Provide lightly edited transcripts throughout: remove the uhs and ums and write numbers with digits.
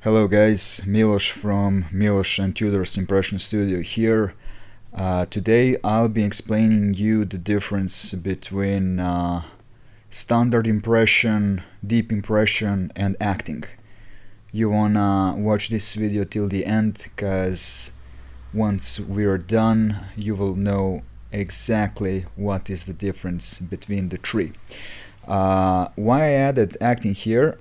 Hello guys, Milos from Milos and Tudor's Impression Studio here. Today I'll be explaining you the difference between standard impression, deep impression and acting. You wanna watch this video till the end, cause once we're done you will know exactly what is the difference between the three. Why I added acting here?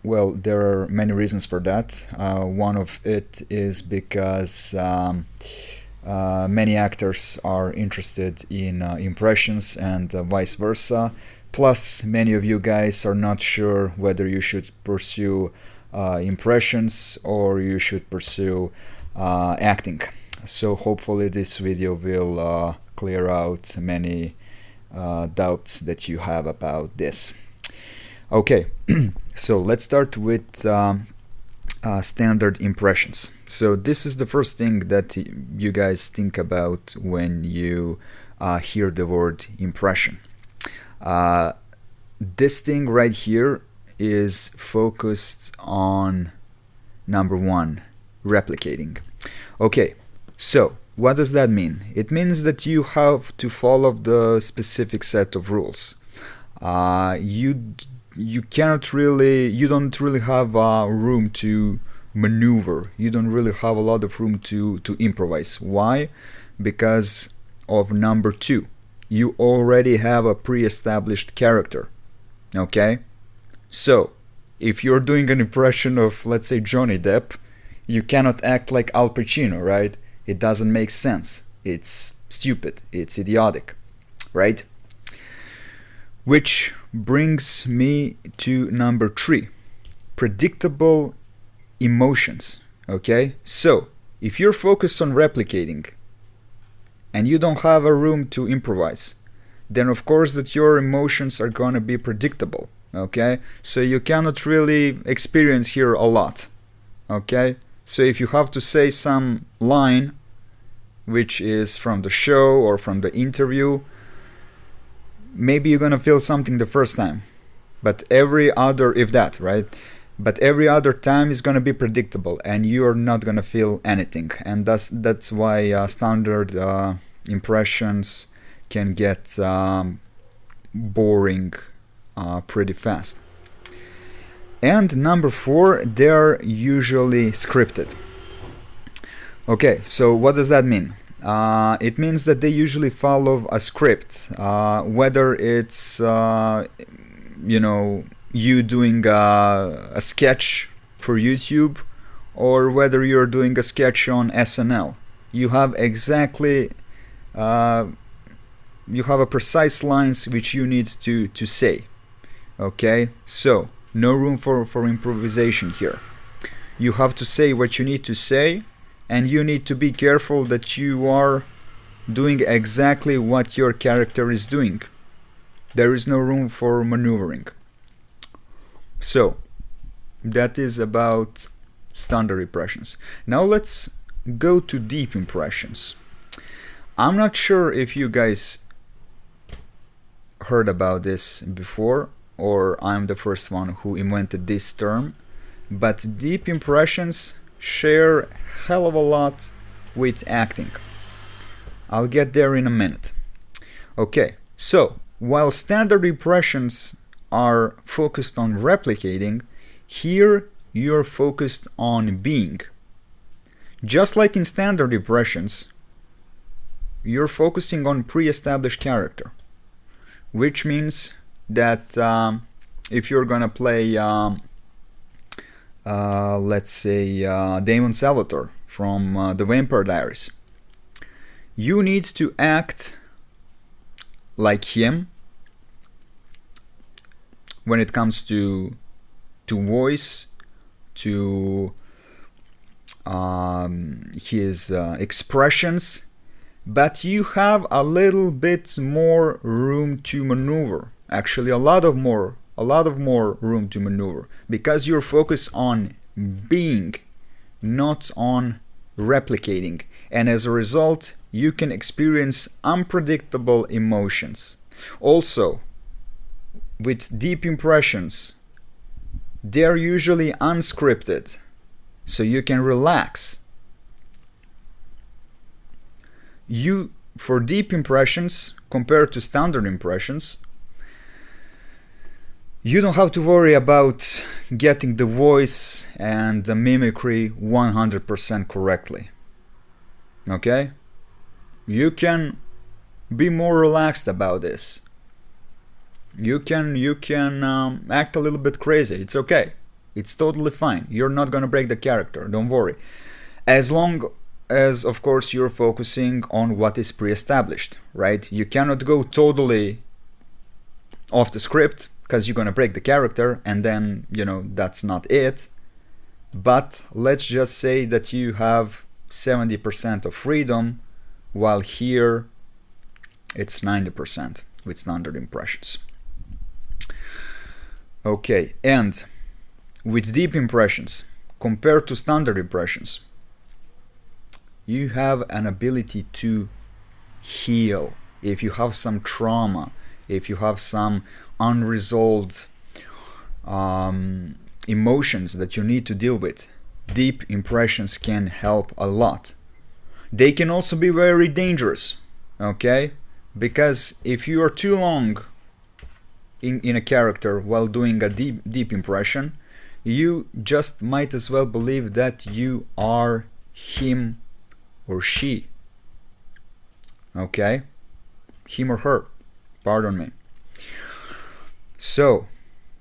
Well, there are many reasons for that. One of it is because many actors are interested in impressions and vice versa. Plus, many of you guys are not sure whether you should pursue impressions or you should pursue acting. So hopefully this video will clear out many doubts that you have about this. Okay, so let's start with standard impressions. So this is the first thing that you guys think about when you hear the word impression. This thing right here is focused on number one, replicating. Okay, so what does that mean? It means that you have to follow the specific set of rules. You don't really have room to maneuver. You don't really have a lot of room to improvise. Why? Because of number two. You already have a pre-established character. Okay? So, if you're doing an impression of, let's say, Johnny Depp, you cannot act like Al Pacino, right? It doesn't make sense. It's stupid. It's idiotic, right? Which brings me to number three, predictable emotions. Okay, so if you're focused on replicating and you don't have a room to improvise, then of course that your emotions are gonna be predictable. Okay, so you cannot really experience here a lot. Okay, so if you have to say some line which is from the show or from the interview, maybe you're gonna feel something the first time, but every other, if that, right? But every other time is gonna be predictable, and you're not gonna feel anything, and that's why standard impressions can get boring pretty fast. And number four, they're usually scripted. Okay, so what does that mean? It means that they usually follow a script, whether it's you doing a sketch for YouTube or whether you're doing a sketch on SNL. You have exactly you have a precise lines which you need to say. Okay, so no room for improvisation here. You have to say what you need to say, and you need to be careful that you are doing exactly what your character is doing. There is no room for maneuvering. So, that is about standard impressions. Now let's go to deep impressions. I'm not sure if you guys heard about this before, or I'm the first one who invented this term, but deep impressions share hell of a lot with acting. I'll get there in a minute. Okay, so while standard impressions are focused on replicating, here you're focused on being. Just like in standard impressions, you're focusing on pre-established character, which means that if you're gonna play let's say Damon Salvatore from The Vampire Diaries, you need to act like him when it comes to voice, to his expressions, but you have a little bit more room to maneuver. Actually, a lot of more room to maneuver, because you're focused on being, not on replicating, and as a result you can experience unpredictable emotions. Also, with deep impressions, they're usually unscripted, so you can relax. For deep impressions compared to standard impressions, you don't have to worry about getting the voice and the mimicry 100% correctly. Okay? You can be more relaxed about this. You can act a little bit crazy. It's okay. It's totally fine. You're not gonna break the character. Don't worry. As long as, of course, you're focusing on what is pre-established, right? You cannot go totally off the script because you're gonna break the character, and then, that's not it. But let's just say that you have 70% of freedom, while here it's 90% with standard impressions. Okay, and with deep impressions compared to standard impressions, you have an ability to heal. If you have some trauma, if you have some unresolved emotions that you need to deal with, deep impressions can help a lot. They can also be very dangerous, okay? Because if you are too long in a character while doing a deep impression, you just might as well believe that you are him or she. Okay? Him or her. Pardon me. So,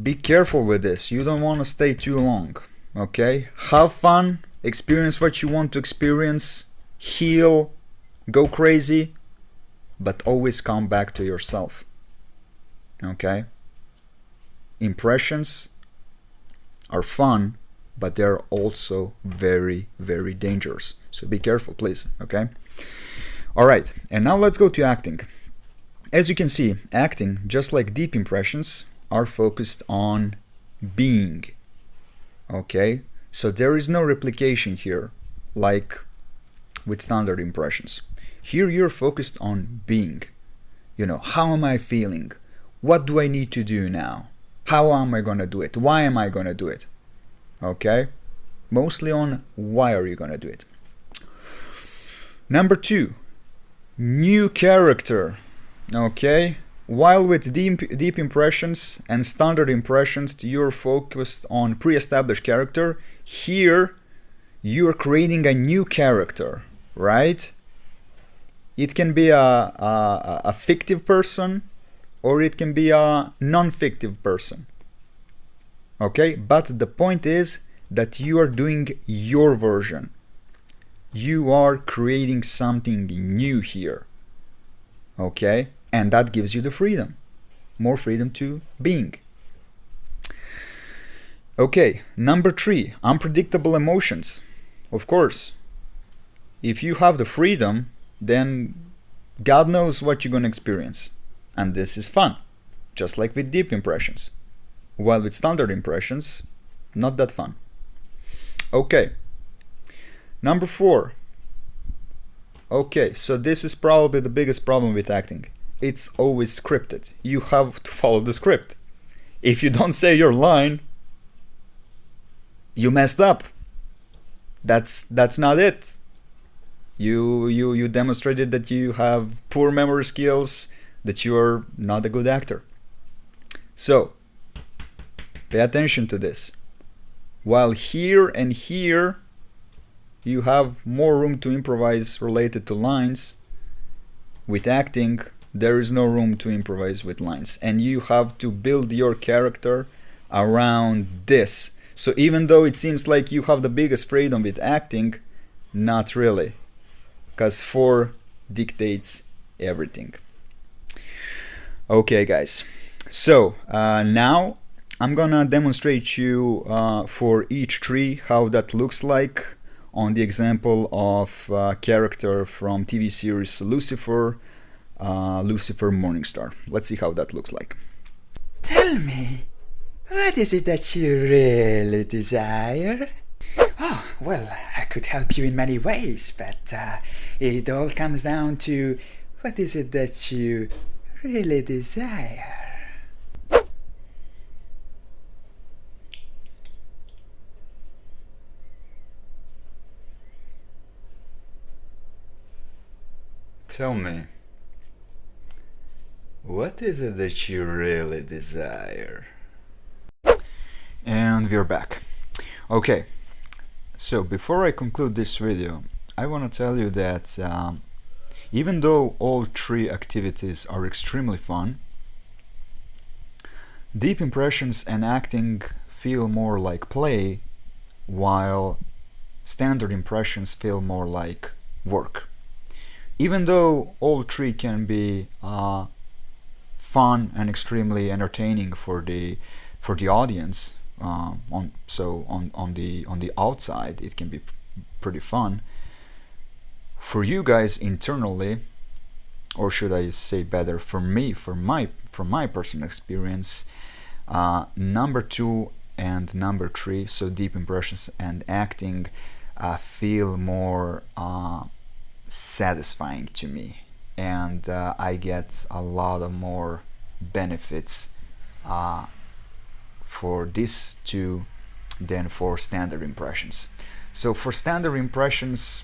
be careful with this. You don't want to stay too long. Okay? Have fun. Experience what you want to experience. Heal. Go crazy. But always come back to yourself. Okay? Impressions are fun, but they're also very, very dangerous. So be careful, please. Okay? Alright, and now let's go to acting. As you can see, acting, just like deep impressions, are focused on being. Okay? So there is no replication here, like with standard impressions. Here you're focused on being. How am I feeling? What do I need to do now? How am I gonna do it? Why am I gonna do it? Okay? Mostly on why are you gonna do it. Number 2, new character. Okay? While with deep impressions and standard impressions, you're focused on pre-established character, here you're creating a new character, right? It can be a fictive person, or it can be a non-fictive person. Okay? But the point is that you are doing your version. You are creating something new here. Okay? And that gives you the freedom. More freedom to being. Okay, number 3, unpredictable emotions. Of course, if you have the freedom, then God knows what you're gonna experience. And this is fun, just like with deep impressions. While with standard impressions, not that fun. Okay, number 4. Okay, so this is probably the biggest problem with acting. It's always scripted. You have to follow the script. If you don't say your line, you messed up. That's not it. You demonstrated that you have poor memory skills, that you are not a good actor. So, pay attention to this. While here and here, you have more room to improvise related to lines, with acting, there is no room to improvise with lines. And you have to build your character around this. So even though it seems like you have the biggest freedom with acting, not really. Because 4 dictates everything. Okay, guys. So now I'm gonna demonstrate you for each tree how that looks like on the example of a character from TV series Lucifer, Lucifer Morningstar. Let's see how that looks like. Tell me, what is it that you really desire? Oh, well, I could help you in many ways, but it all comes down to what is it that you really desire? Tell me, what is it that you really desire? And we're back. Okay, so before I conclude this video, I want to tell you that even though all three activities are extremely fun, deep impressions and acting feel more like play, while standard impressions feel more like work. Even though all three can be fun and extremely entertaining for the audience, on the outside it can be pretty fun. For you guys internally, or should I say better, for me, from my personal experience, number 2 and number 3, so deep impressions and acting, feel more satisfying to me, and I get a lot of more benefits for these two than for standard impressions. So for standard impressions,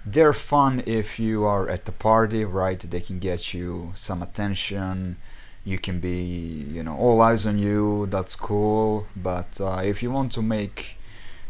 they're fun if you are at the party, right? They can get you some attention. You can be, all eyes on you. That's cool. But if you want to make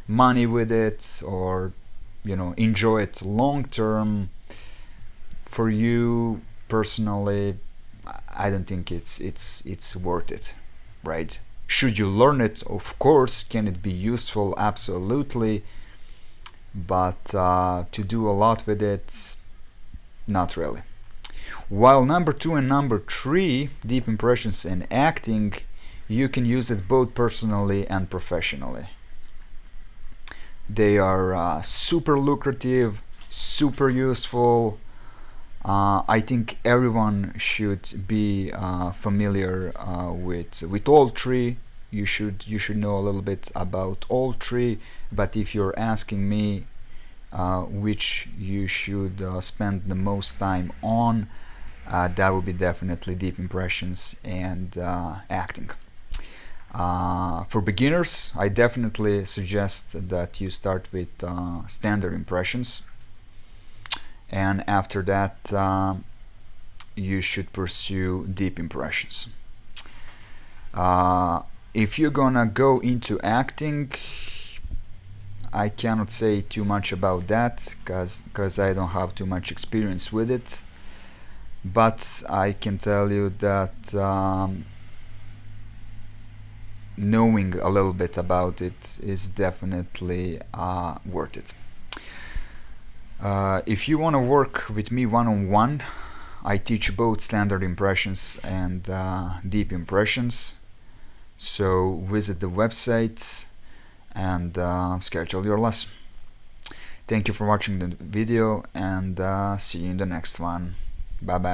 money with it, or enjoy it long term, for you personally, I don't think it's worth it, right? Should you learn it? Of course. Can it be useful? Absolutely. But to do a lot with it, not really. While number 2 and number 3, deep impressions and acting, you can use it both personally and professionally. They are super lucrative, super useful. I think everyone should be familiar with all three. You should know a little bit about all three. But if you're asking me which you should spend the most time on, that would be definitely deep impressions and acting. For beginners, I definitely suggest that you start with standard impressions, and after that you should pursue deep impressions. If you're gonna go into acting, I cannot say too much about that because I don't have too much experience with it, but I can tell you that knowing a little bit about it is definitely worth it. If you want to work with me one-on-one, I teach both standard impressions and deep impressions, so visit the website and schedule your lesson. Thank you for watching the video, and see you in the next one. Bye bye.